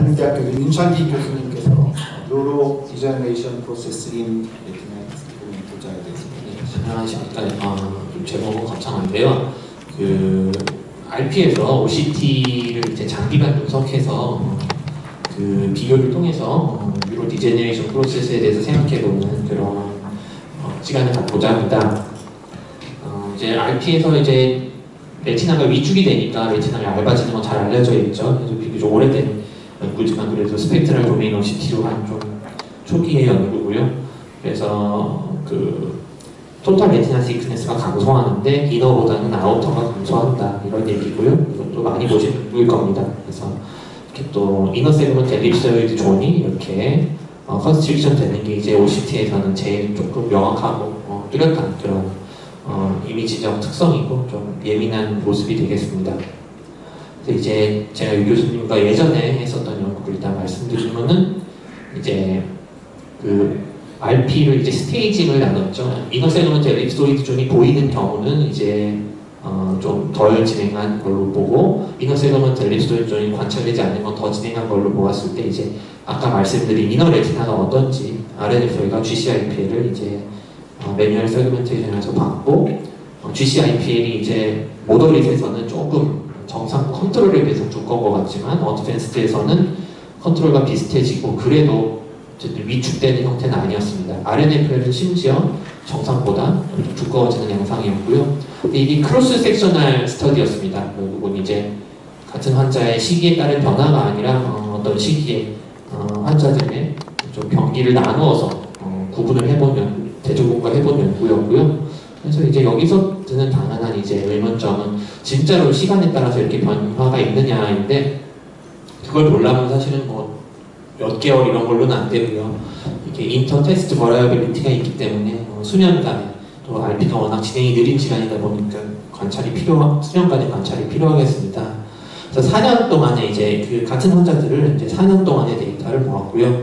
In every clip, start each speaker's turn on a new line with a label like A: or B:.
A: 한림대학교 윤찬기 교수님께서 뉴로 디제너레이션 프로세스 인 레티나 보자에 대해서
B: 설명하시니까 제목은 거창한데요. 그 RP에서 OCT를 이제 장기간 분석해서 그 비교를 통해서 뉴로 디제너레이션 프로세스에 대해서 생각해보는 그런 시간을 갖고자 합니다. 이제 RP에서 이제 레티나가 위축이 되니까 레티나가 얇아지는 건 잘 알려져 있죠. 그래서 비교적 오래된 연구지만 그래도 스펙트럴 도메인 OCT로 한 좀 초기의 연구고요. 그래서 그 토탈 레티나 시크네스가 감소하는데 이너보다는 아우터가 감소한다 이런 얘기고요. 이것도 많이 보신 연구일 겁니다. 그래서 이렇게 또 이너 세그먼트 엘립소이드 존이 이렇게 컨스트릭션 되는 게 이제 OCT에서는 제일 조금 명확하고 뚜렷한 그런 이미지적 특성이고 좀 예민한 모습이 되겠습니다. 그래서 이제 제가 유 교수님과 예전에 했었던 연구를 일단 말씀드리면은 이제 그 RP를 이제 스테이징을 나눴죠. 이너 세그먼트 엘립소이드 존이 보이는 경우는 이제 좀 덜 진행한 걸로 보고 이너 세그먼트 엘립소이드 존이 관찰되지 않는 건 더 진행한 걸로 보았을 때 이제 아까 말씀드린 이너 레티나가 어떤지 RNFL과 GCIPL을 이제 매뉴얼 세그멘테이션에서 봤고 GCIPL이 이제 모더릿에서는 조금 정상 컨트롤에 비해서 두꺼운 것 같지만 어드밴스드에서는 컨트롤과 비슷해지고 그래도 위축되는 형태는 아니었습니다. RNFL은 심지어 정상보다 좀 두꺼워지는 양상이었고요. 근데 이게 크로스 섹셔널 스터디였습니다. 결국은 이제 같은 환자의 시기에 따른 변화가 아니라 어떤 시기에 환자들의 좀 병기를 나누어서 구분을 해보는 대조군과 해본 연구였고요. 그래서 이제 여기서 드는 당연한 이제 의문점은 진짜로 시간에 따라서 이렇게 변화가 있느냐인데 그걸 보려면 사실은 뭐 몇 개월 이런 걸로는 안 되고요. 이게 인터 테스트 버라이어빌리티가 있기 때문에 수년간에 또 RP가 워낙 진행이 느린 질환이다 보니까 수년간의 관찰이 필요하겠습니다. 그래서 4년 동안에 이제 그 같은 환자들을 이제 4년 동안의 데이터를 모았고요.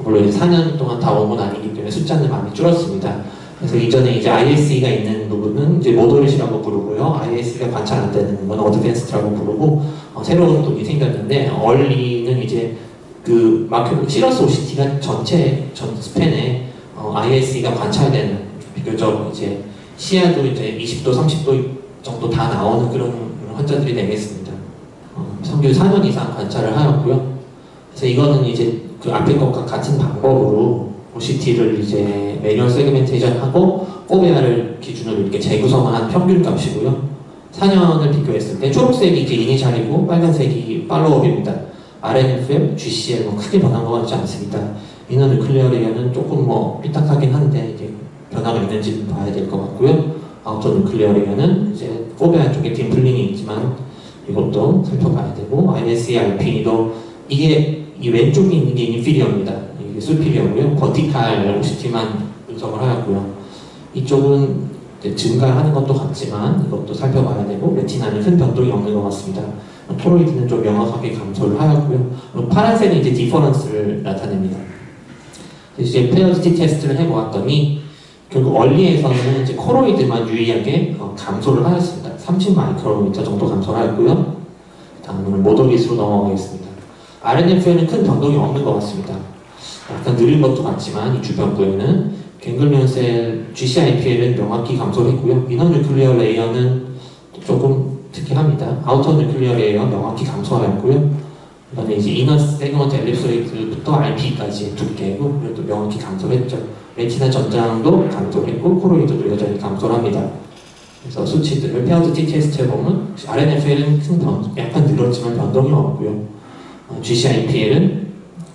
B: 물론 이제 4년 동안 다 온 건 아니기 때문에 숫자는 많이 줄었습니다. 그래서 이전에 이제 ISE가 있는 부분은 이제 모더릿이라고 부르고요. ISE가 관찰 안 되는 건 어드밴스드라고 부르고 새로운 돈이 생겼는데 얼리는 이제 그 마큐 시러스 OCT가 전체 전 스팬에 ISE가 관찰되는 비교적 이제 시야도 이제 20도, 30도 정도 다 나오는 그런 환자들이 되겠습니다. 평균 4년 이상 관찰을 하였고요. 그래서 이거는 이제 그 앞에 것과 같은 방법으로 OCT를 이제 매뉴얼 세그멘테이션하고 포베아를 기준으로 이렇게 재구성한 평균 값이고요. 4년을 비교했을 때 초록색이 이제 이니셜이고 빨간색이 팔로우업입니다. RNFL, GCL 뭐 크게 변한 것 같지 않습니다. 이너 뉴클리어 레이어는 조금 뭐 삐딱하긴 한데 이제 변화가 있는지는 봐야 될 것 같고요. 아우터 뉴클리어 레이어는 이제 포베아 쪽에 딤플링이 있지만 이것도 살펴봐야 되고 ISE, RP도 이게 이 왼쪽에 있는 게 인피리어입니다. 이게 수피리어고요. 버티칼 OCT만 분석을 하였고요. 이쪽은 증가하는 것도 같지만 이것도 살펴봐야 되고 레티나는 큰 변동이 없는 것 같습니다. 토로이드는 좀 명확하게 감소를 하였고요. 파란색은 이제 디퍼런스를 나타냅니다. 이제 페어지티 테스트를 해보았더니 결국 얼리에서는 이제 코로이드만 유의하게 감소를 하였습니다. 30 마이크로미터 정도 감소를 하였고요. 다음은 모더릿으로 넘어가겠습니다. RNF에는 큰 변동이 없는 것 같습니다. 약간 느린 것도 같지만 이 주변부에는 갱글리온셀 GCIPL은 명확히 감소를 했고요. 이너 뉴클리어 레이어는 조금 특이합니다. 아우터 뉴클리어 레이어 명확히 감소하였고요. 그다음에 이제 이너 세그먼트 엘립소이드부터 RP까지 두께고 그래도 명확히 감소를 했죠. 레티나 전장도 감소를 했고 코로이드도 여전히 감소를 합니다. 그래서 수치들을 페어지티 테스트 해보면 RNFL은 약간 늘었지만 변동이 없고요. GCIPL은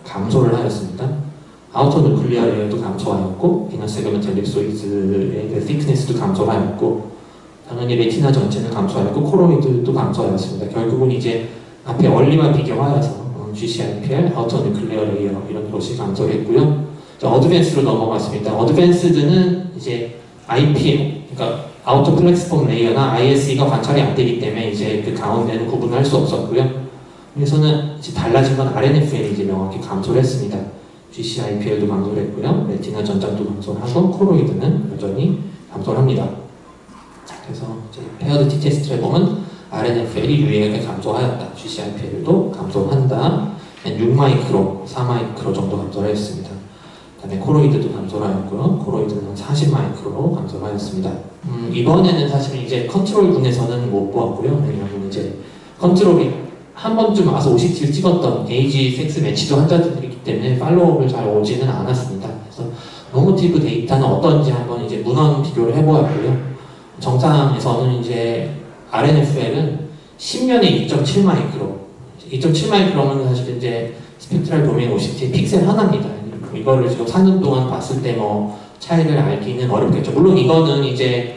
B: 감소를 하였습니다. 아우터 뉴클리어 레이어도 감소하였고 이너 세그먼트 엘립소이드의 thickness도 감소하였고 당연히 레티나 전체는 감소하였고 코로이드도 감소하였습니다. 결국은 이제 앞에 얼리와 비교하여서 GCIPL, 아우터 뉴클리어 레이어 이런 것이 감소했고요. 어드밴스로 넘어갔습니다. 어드밴스드는 이제 IPL, 그러니까 아우터 플렉스폼 레이어나 ISE가 관찰이 안 되기 때문에 이제 그 가운데는 구분할 수 없었고요. 그래서는 이제 달라진 건 RNFL이 이제 명확히 감소를 했습니다. GCIPL도 감소를 했고요. 레티나 전장도 감소를 하고 코로이드는 여전히 감소를 합니다. 그래서 이제 페어드 T 테스트를 보면 RNFL이 유의하게 감소하였다. GCIPL도 감소한다. 6마이크로, 4마이크로 정도 감소를 했습니다. 그다음에 코로이드도 감소를 하였고요. 코로이드는 40마이크로로 감소를 하였습니다. 이번에는 사실 이제 컨트롤 군에서는 못 보았고요. 왜냐하면 이제 컨트롤이 한 번쯤 와서 OCT를 찍었던 에이지 섹스 매치도 환자들이기 때문에 팔로우업을 잘 오지는 않았습니다. 그래서 노모티브 데이터는 어떤지 한번 이제 문헌 비교를 해보았고요. 정상에서는 이제 RNFL은 10년에 2.7마이크로, 2.7마이크로는 사실 이제 스펙트럴 도메인 OCT의 픽셀 하나입니다. 이거를 지금 4년 동안 봤을 때 뭐 차이를 알기는 어렵겠죠. 물론 이거는 이제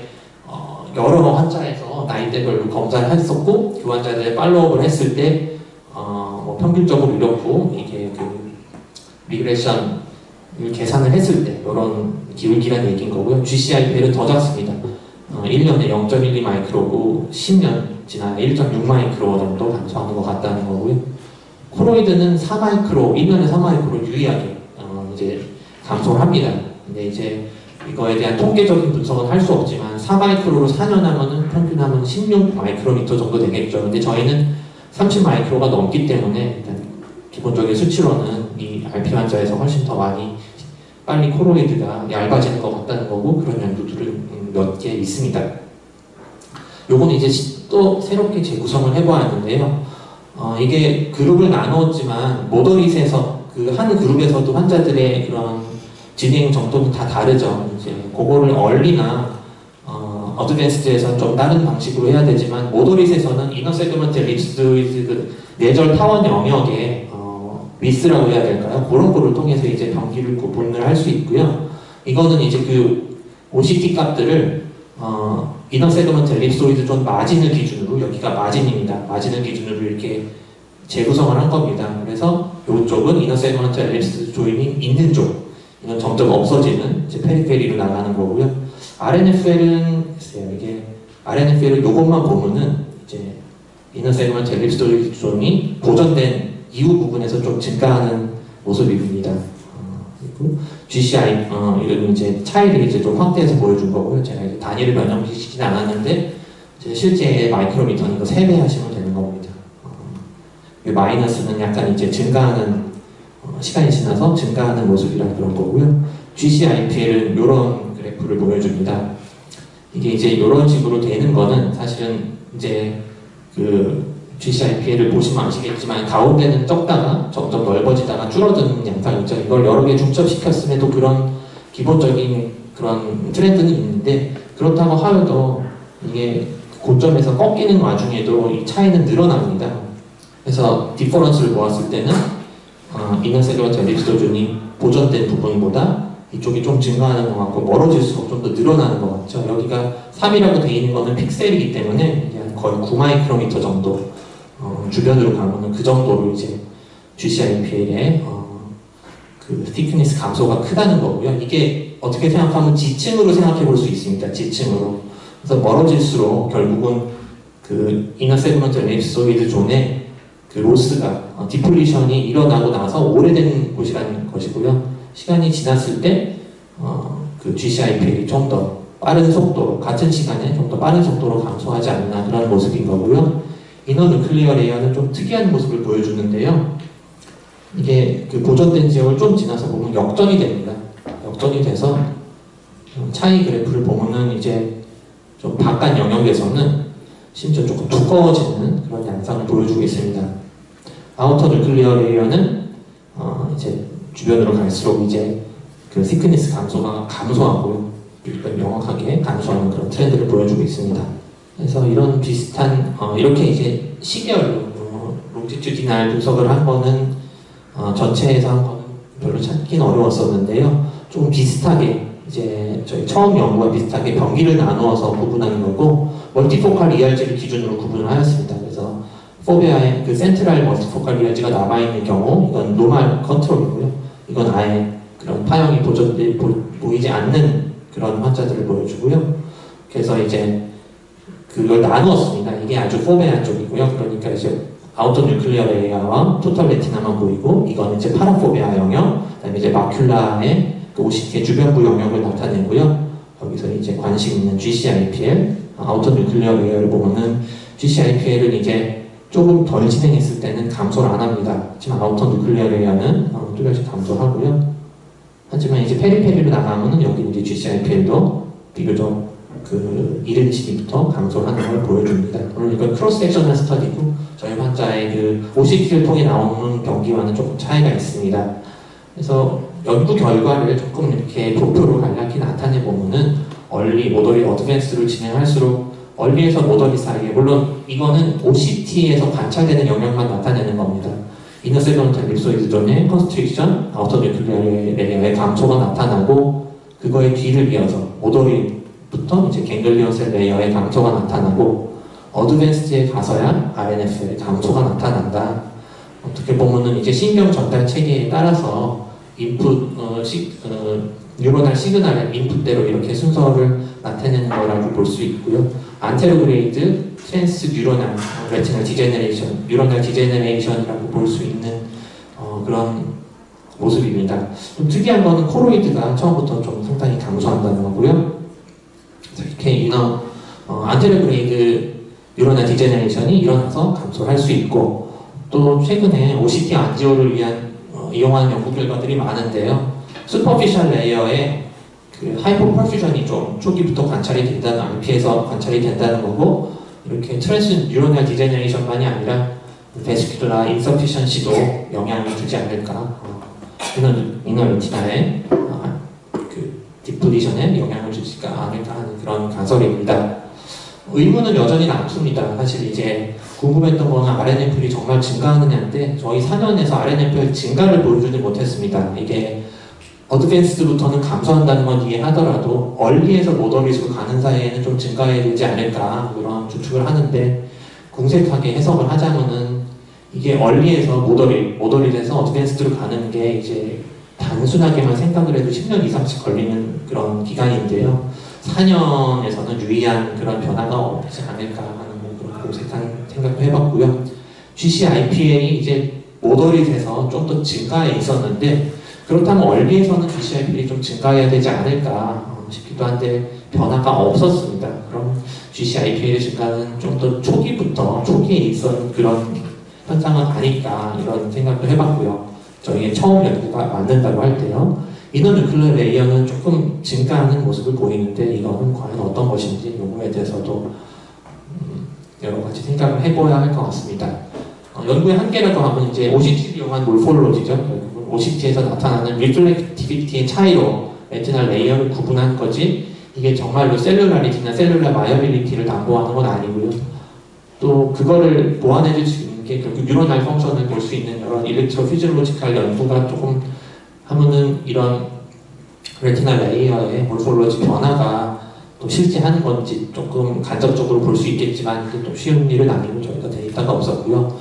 B: 여러 환자에서 나이대별로 검사를 했었고 그 환자들의 팔로우업을 했을 때 뭐 평균적으로 이렇고 이게 그 리그레션을 계산을 했을 때 이런 기울기란 얘기인 거고요. GCIPL은 더 작습니다. 1년에 0.12 마이크로고 10년 지나야 1.6 마이크로 정도 감소하는 것 같다는 거고요. 코로이드는 4마이크로, 1년에 4마이크로 유의하게 이제 감소를 합니다. 근데 이제 이거에 대한 통계적인 분석은 할 수 없지만 4마이크로로 4년 하면은 평균 하면 16 마이크로미터 정도 되겠죠. 근데 저희는 30 마이크로가 넘기 때문에 일단 기본적인 수치로는 이 RP 환자에서 훨씬 더 많이 빨리 코로이드가 얇아지는 것 같다는 거고 그런 연구들은 몇 개 있습니다. 요거는 이제 또 새롭게 재구성을 해보았는데요. 이게 그룹을 나누었지만 모더릿에서 그 한 그룹에서도 환자들의 그런 진행 정도는 다 다르죠. 이제 그거를 얼리나 어드밴스드에서는 좀 다른 방식으로 해야 되지만 모더릿에서는 이너 세그먼트 립스 그 뇌절 타원 영역에 미스라고 해야 될까요? 그런 거를 통해서 이제 병기를 구분을 할 수 있고요. 이거는 이제 그 OCT 값들을 이너 세그먼트 엘립소이드 존 마진을 기준으로, 여기가 마진입니다. 마진을 기준으로 이렇게 재구성을 한 겁니다. 그래서 이쪽은 이너 세그먼트 엘립스 조인이 있는 쪽, 이건 점점 없어지는 이제 페리페리로 나가는 거고요. RNFL은 글쎄요, 이게 RNFL을 이것만 보면은 이제 이너 세그먼트 엘립스 존이 보존된 이후 부분에서 좀 증가하는 모습입니다. 그리고 GCI 이런 이제 차이를 이제 좀 확대해서 보여준 거고요. 제가 이제 단위를 변형시키진 않았는데 이제 실제 마이크로미터는 이거 3배 하시면 되는 겁니다. 마이너스는 약간 이제 증가하는 시간이 지나서 증가하는 모습이라는 그런 거고요. GCIPL은 이런 그래프를 보여줍니다. 이게 이제 이런 식으로 되는 거는 사실은 이제 그 GCIPL을 보시면 아시겠지만 가운데는 적다가 점점 넓어지다가 줄어드는 양상이죠. 이걸 여러 개 중첩시켰음에도 그런 기본적인 그런 트렌드는 있는데 그렇다고 하여도 이게 고점에서 꺾이는 와중에도 이 차이는 늘어납니다. 그래서 디퍼런스를 보았을 때는 이너 세그먼트 엘립스 존이 보존된 부분보다 이쪽이 좀 증가하는 것 같고 멀어질수록 좀 더 늘어나는 것 같죠. 여기가 3이라고 되어 있는 거는 픽셀이기 때문에 거의 9마이크로미터 정도 주변으로 가면은 그 정도로 이제 GCIPL의 그 thickness 감소가 크다는 거고요. 이게 어떻게 생각하면 지층으로 생각해 볼 수 있습니다. 지층으로. 그래서 멀어질수록 결국은 그 이너 세그먼트 엘립소이드 존의 그 로스가 디플리션이 일어나고 나서 오래된 곳이라는 것이고요. 시간이 지났을 때 그 GCIPL이 좀 더 빠른 속도로, 같은 시간에 좀 더 빠른 속도로 감소하지 않나 그런 모습인 거고요. 이너 누클리어 레이어는 좀 특이한 모습을 보여주는데요. 이게 그 보존된 지역을 좀 지나서 보면 역전이 됩니다. 역전이 돼서 차이 그래프를 보면은 이제 좀 바깥 영역에서는 심지어 조금 두꺼워지는 그런 양상을 보여주고 있습니다. 아우터 누클리어 레이어는 이제 주변으로 갈수록 이제 그 시크니스 감소가 감소하고요. 명확하게 감소하는 그런 트렌드를 보여주고 있습니다. 그래서 이런 비슷한 이렇게 이제 시계열로 롱티튜디날 분석을 한 거는 전체에서 한 거는 별로 찾기는 어려웠었는데요. 좀 비슷하게 이제 저희 처음 연구와 비슷하게 병기를 나누어서 구분하는 거고 멀티포칼 ERG를 기준으로 구분을 하였습니다. 그래서 포비아의 그 센트럴 멀티포칼 ERG가 남아있는 경우 이건 노멀 컨트롤이고요. 이건 아예 그런 파형이 보이지 않는 그런 환자들을 보여주고요. 그래서 이제 그걸 나누었습니다. 이게 아주 포베아 쪽이고요. 그러니까 이제 아우터 뉴클리어 레이어와 토탈 레티나만 보이고 이거는 이제 파라포베아 영역, 그다음에 이제 마큘라의 그 OCT의 주변부 영역을 나타내고요. 여기서 이제 관심 있는 GCIPL, 아우터 뉴클리어 레이어를 보면은 GCIPL은 이제 조금 덜 진행했을 때는 감소를 안 합니다. 하지만 아우터 누클리어 레이어는 뚜렷이 감소하고요. 하지만 이제 페리페리로 나가면은 여기 이제 GCIPL도 비교적 그 이른 시기부터 감소하는 걸 보여줍니다. 물론 이건 크로스 섹셔널 스터디고 저희 환자의 그 OCT를 통해 나오는 경기와는 조금 차이가 있습니다. 그래서 연구 결과를 조금 이렇게 도표로 간략히 나타내 보면은 얼리, 모더리, 어드밴스를 진행할수록 얼리에서 모더리 사이에, 물론 이거는 OCT에서 관찰되는 영향만 나타내는 겁니다. 이너세그먼탈 립소이드 존의 컨스트릭션, 아우터 뉴클리어 레이어의 감소가 나타나고 그거의 뒤를 이어서 모더리부터 이제 갱글리온 셀 레이어의 감소가 나타나고 어드밴스에 가서야 RNF의 감소가 나타난다. 어떻게 보면은 이제 신경 전달 체계에 따라서 뉴로널 시그널의 인풋대로 이렇게 순서를 나타내는 거라고 볼 수 있고요. 안테로그레이드 트랜스 뉴로널 레티널 디제너레이션, 뉴로널 디제너레이션이라고 볼 수 있는 그런 모습입니다. 좀 특이한 거는 코로이드가 처음부터 좀 상당히 감소한다는 거고요. 이렇게 안테로그레이드 뉴로널 디제너레이션이 일어나서 감소를 할 수 있고, 또 최근에 OCT 안지오를 위한 이용하는 연구 결과들이 많은데요. 슈퍼피셜 레이어의 그 하이포퍼퓨전이 좀 초기부터 관찰이 된다는, RP에서 관찰이 된다는 거고, 이렇게 트랜스 뉴로널 디제너레이션만이 아니라 베스큘라 인서피션시도 영향을 주지 않을까, 이너 레티나의 그 디플리션에 영향을 주지 않을까 하는 그런 가설입니다. 의문은 여전히 남습니다. 사실 이제 궁금했던 거는 RNFL이 정말 증가하느냐인데 저희 4년에서 RNFL 증가를 보여주지 못했습니다. 이게 어드밴스드부터는 감소한다는 건 이해하더라도 얼리에서 모더리로 가는 사이에는 좀 증가해야 되지 않을까 그런 추측을 하는데, 궁색하게 해석을 하자면은 이게 얼리에서 모더리에서 어드밴스드로 가는 게 이제 단순하게만 생각을 해도 10년 이상씩 걸리는 그런 기간인데요. 4년에서는 유의한 그런 변화가 없지 않을까 하는 그런 공색한 생각도 해봤고요. GCIPA 이제 모더릿에서 좀 더 증가해 있었는데, 그렇다면 얼리에서는 GCIPA이 좀 증가해야 되지 않을까 싶기도 한데 변화가 없었습니다. 그럼 GCIPA 증가는 좀 더 초기에 있었던 그런 현상은 아닐까 이런 생각도 해봤고요. 저희의 처음 연구가 맞는다고 할 때요. 이너 뉴클리어 레이어는 조금 증가하는 모습을 보이는데 이거는 과연 어떤 것인지 요거에 대해서도 여러 가지 생각을 해봐야 할 것 같습니다. 연구의 한계라고 하면 이제 OCT를 이용한 몰폴로지죠. OCT에서 나타나는 리플렉티비티의 차이로 레티널 레이어를 구분한 거지, 이게 정말로 셀룰라리티나 셀룰라 마이어빌리티를 담보하는 건 아니고요. 또 그거를 보완해줄 수 있는 게 결국 뉴로널 펑션을 볼 수 있는 이런 일렉트로피지올로지컬 연구가 조금 하면은 이런 레티널 레이어의 몰폴로지 변화가 또 실제 하는 건지 조금 간접적으로 볼 수 있겠지만 그게 또 쉬운 일은 아니고 저희가 데이터가 없었고요.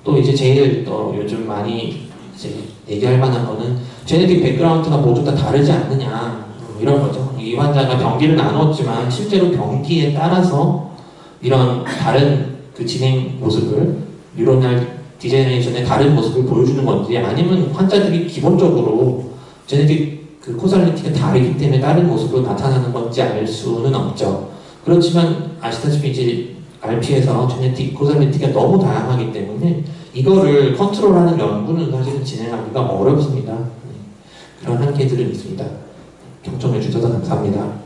B: 또 이제 제일 또 요즘 많이 이제 얘기할 만한 거는 제네틱 백그라운드가 모두 다 다르지 않느냐 이런 거죠. 이 환자가 병기를 나눴지만 실제로 병기에 따라서 이런 다른 그 진행 모습을, 뉴로널 디제너레이션의 다른 모습을 보여주는 건지, 아니면 환자들이 기본적으로 제네틱 그 코살리티가 다르기 때문에 다른 모습으로 나타나는 건지 알 수는 없죠. 그렇지만 아시다시피 이제 RP에서 제네틱 코살리티가 너무 다양하기 때문에 이거를 컨트롤하는 연구는 사실은 진행하기가 어렵습니다. 그런 한계들은 있습니다. 경청해 주셔서 감사합니다.